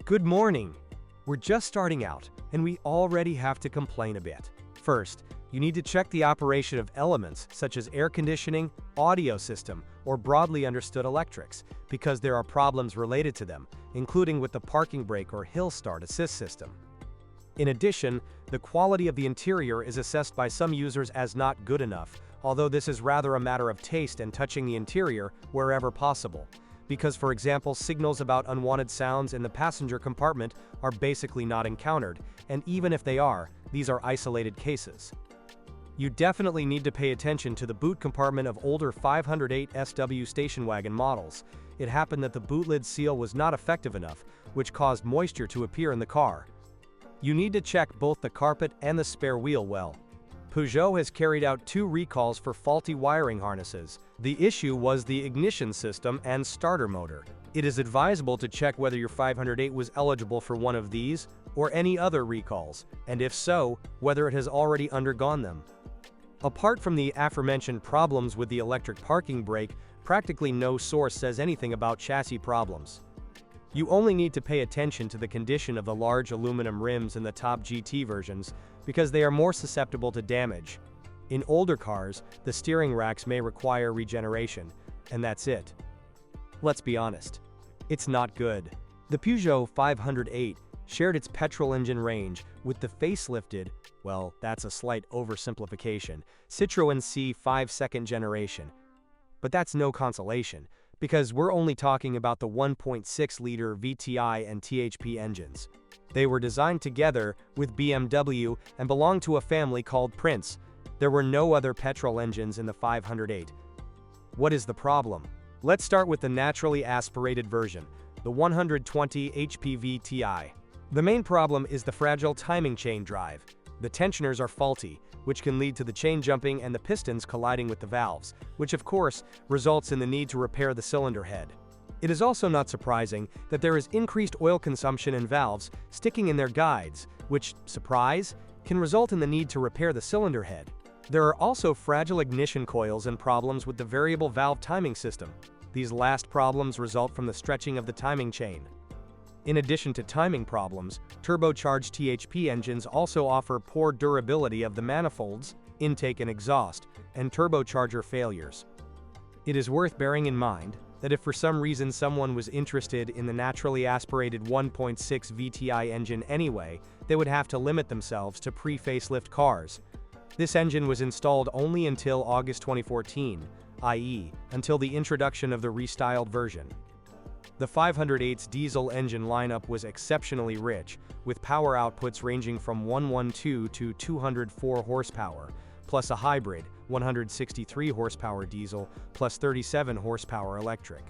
Good morning! We're just starting out, and we already have to complain a bit. First, you need to check the operation of elements such as air conditioning, audio system, or broadly understood electrics, because there are problems related to them, including with the parking brake or hill start assist system. In addition, the quality of the interior is assessed by some users as not good enough, although this is rather a matter of taste and touching the interior wherever possible. Because, for example, signals about unwanted sounds in the passenger compartment are basically not encountered, and even if they are, these are isolated cases. You definitely need to pay attention to the boot compartment of older 508 SW station wagon models. It happened that the boot lid seal was not effective enough, which caused moisture to appear in the car. You need to check both the carpet and the spare wheel well. Peugeot has carried out 2 recalls for faulty wiring harnesses. The issue was the ignition system and starter motor. It is advisable to check whether your 508 was eligible for one of these or any other recalls, and if so, whether it has already undergone them. Apart from the aforementioned problems with the electric parking brake, practically no source says anything about chassis problems. You only need to pay attention to the condition of the large aluminum rims in the top GT versions, because they are more susceptible to damage. In older cars, the steering racks may require regeneration, and that's it. Let's be honest. It's not good. The Peugeot 508 shared its petrol engine range with the facelifted, well, that's a slight oversimplification, Citroën C5 second generation. But that's no consolation, because we're only talking about the 1.6-liter VTI and THP engines. They were designed together with BMW and belong to a family called Prince. There were no other petrol engines in the 508. What is the problem? Let's start with the naturally aspirated version, the 120 HP VTI. The main problem is the fragile timing chain drive. The tensioners are faulty, which can lead to the chain jumping and the pistons colliding with the valves, which of course results in the need to repair the cylinder head. It is also not surprising that there is increased oil consumption in valves sticking in their guides, which, surprise, can result in the need to repair the cylinder head. There are also fragile ignition coils and problems with the variable valve timing system. These last problems result from the stretching of the timing chain. In addition to timing problems, turbocharged THP engines also offer poor durability of the manifolds, intake and exhaust, and turbocharger failures. It is worth bearing in mind that if for some reason someone was interested in the naturally aspirated 1.6 VTI engine anyway, they would have to limit themselves to pre-facelift cars. This engine was installed only until August 2014, i.e., until the introduction of the restyled version. The 508's diesel engine lineup was exceptionally rich, with power outputs ranging from 112 to 204 horsepower, plus a hybrid, 163 horsepower diesel, plus 37 horsepower electric.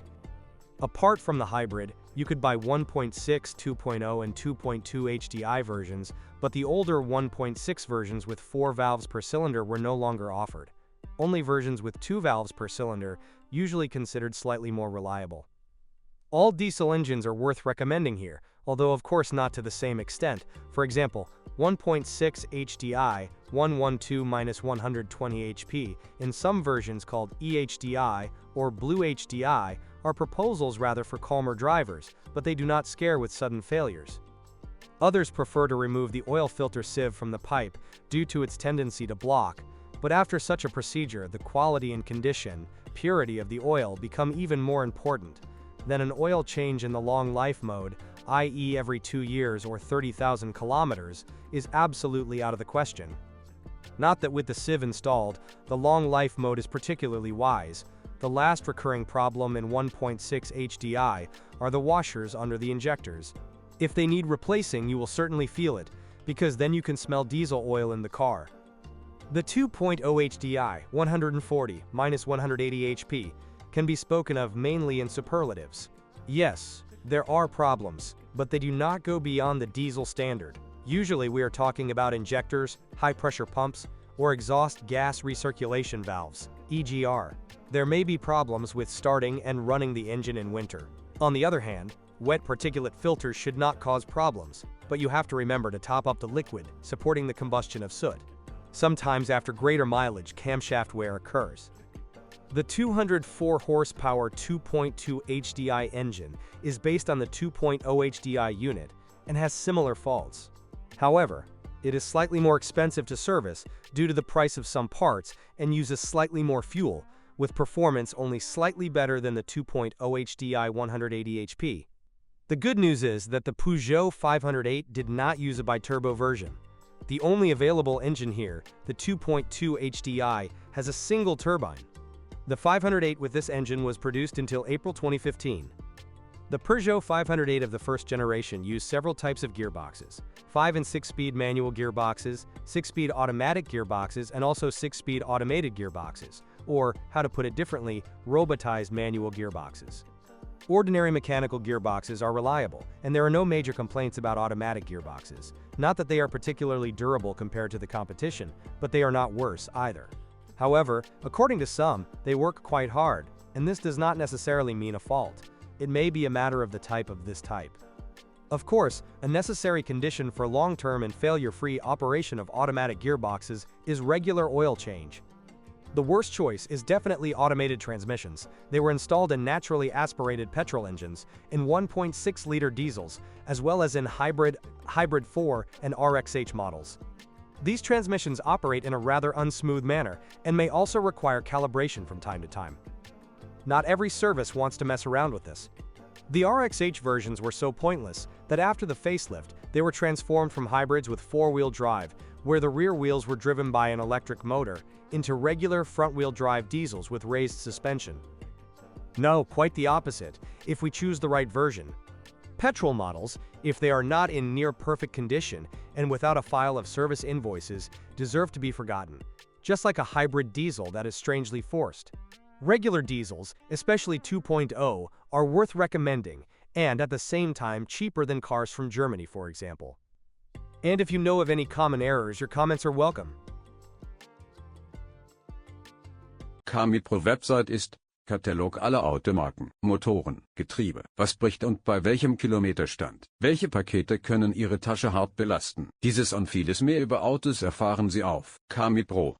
Apart from the hybrid, you could buy 1.6, 2.0, and 2.2 HDI versions, but the older 1.6 versions with 4 valves per cylinder were no longer offered. Only versions with 2 valves per cylinder, usually considered slightly more reliable. All diesel engines are worth recommending here, although of course not to the same extent. For example, 1.6 HDI 112-120 HP in some versions called eHDI or Blue HDI are proposals rather for calmer drivers, but they do not scare with sudden failures. Others prefer to remove the oil filter sieve from the pipe due to its tendency to block, but after such a procedure, the quality and condition, purity of the oil become even more important. Then an oil change in the long life mode, i.e. every 2 years or 30,000 kilometers, is absolutely out of the question. Not that with the sieve installed, the long life mode is particularly wise. The last recurring problem in 1.6 HDI are the washers under the injectors. If they need replacing, you will certainly feel it, because then you can smell diesel oil in the car. The 2.0 HDI 140-180 HP can be spoken of mainly in superlatives. Yes, there are problems, but they do not go beyond the diesel standard. Usually we are talking about injectors, high-pressure pumps, or exhaust gas recirculation valves, EGR. There may be problems with starting and running the engine in winter. On the other hand, wet particulate filters should not cause problems, but you have to remember to top up the liquid, supporting the combustion of soot. Sometimes after greater mileage, camshaft wear occurs. The 204 horsepower 2.2 HDI engine is based on the 2.0 HDI unit and has similar faults. However, it is slightly more expensive to service due to the price of some parts and uses slightly more fuel, with performance only slightly better than the 2.0 HDI 180 HP. The good news is that the Peugeot 508 did not use a biturbo version. The only available engine here, the 2.2 HDI, has a single turbine. The 508 with this engine was produced until April 2015. The Peugeot 508 of the first generation used several types of gearboxes: 5- and 6-speed manual gearboxes, 6-speed automatic gearboxes, and also 6-speed automated gearboxes, or, how to put it differently, robotized manual gearboxes. Ordinary mechanical gearboxes are reliable, and there are no major complaints about automatic gearboxes. Not that they are particularly durable compared to the competition, but they are not worse either. However, according to some, they work quite hard, and this does not necessarily mean a fault. It may be a matter of the type of this type. Of course, a necessary condition for long-term and failure-free operation of automatic gearboxes is regular oil change. The worst choice is definitely automated transmissions. They were installed in naturally aspirated petrol engines, in 1.6-liter diesels, as well as in hybrid 4, and RXH models. These transmissions operate in a rather unsmooth manner and may also require calibration from time to time. Not every service wants to mess around with this. The RXH versions were so pointless that after the facelift, they were transformed from hybrids with four-wheel drive, where the rear wheels were driven by an electric motor, into regular front-wheel drive diesels with raised suspension. No, quite the opposite, if we choose the right version. Petrol models, if they are not in near-perfect condition and without a file of service invoices, deserve to be forgotten, just like a hybrid diesel that is strangely forced. Regular diesels, especially 2.0, are worth recommending and at the same time cheaper than cars from Germany, for example. And if you know of any common errors, your comments are welcome. Petrol Website ist Katalog aller Automarken, Motoren, Getriebe. Was bricht und bei welchem Kilometerstand? Welche Pakete können Ihre Tasche hart belasten? Dieses und vieles mehr über Autos erfahren Sie auf Petrol.